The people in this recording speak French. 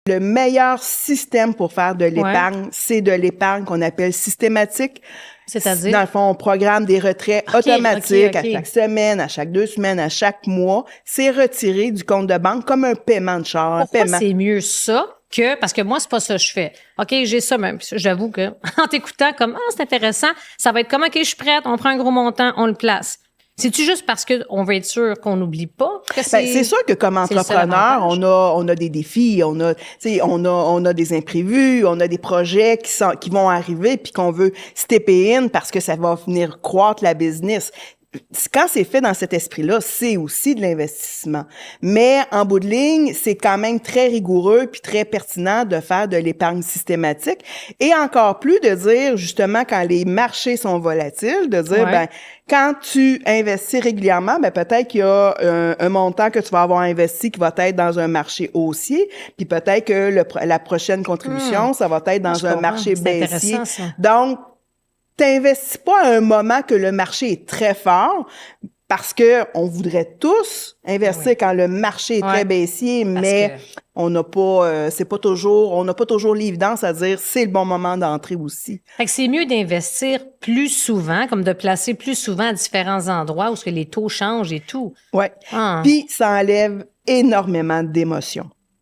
Le meilleur système pour faire de l'épargne, c'est de l'épargne qu'on appelle systématique. C'est-à-dire? Dans le fond, on programme des retraits automatiques à chaque semaine, à chaque 2 semaines, à chaque mois. C'est retiré du compte de banque comme un paiement de char. Pourquoi c'est mieux ça que... Parce que moi, c'est pas ça que je fais. OK, j'ai ça même. J'avoue que en t'écoutant, comme, c'est intéressant, ça va être comme, OK, je suis prête, on prend un gros montant, on le place. C'est-tu juste parce qu'on veut être sûr qu'on n'oublie pas que c'est sûr que comme entrepreneur, on a des défis, on a des imprévus, on a des projets qui vont arriver puis qu'on veut stepper in parce que ça va venir croître la business. Quand c'est fait dans cet esprit-là, c'est aussi de l'investissement. Mais en bout de ligne, c'est quand même très rigoureux puis très pertinent de faire de l'épargne systématique et encore plus de dire justement quand les marchés sont volatiles, de dire quand tu investis régulièrement, peut-être qu'il y a un montant que tu vas avoir investi qui va être dans un marché haussier, puis peut-être que la prochaine contribution, ça va être dans un marché baissier. Donc t'investis pas à un moment que le marché est très fort parce que on voudrait tous investir quand le marché est très baissier, mais on n'a pas, on n'a pas toujours l'évidence à dire c'est le bon moment d'entrer aussi. Fait que c'est mieux d'investir plus souvent, comme de placer plus souvent à différents endroits où les taux changent et tout. Ouais. Puis ça enlève énormément d'émotions.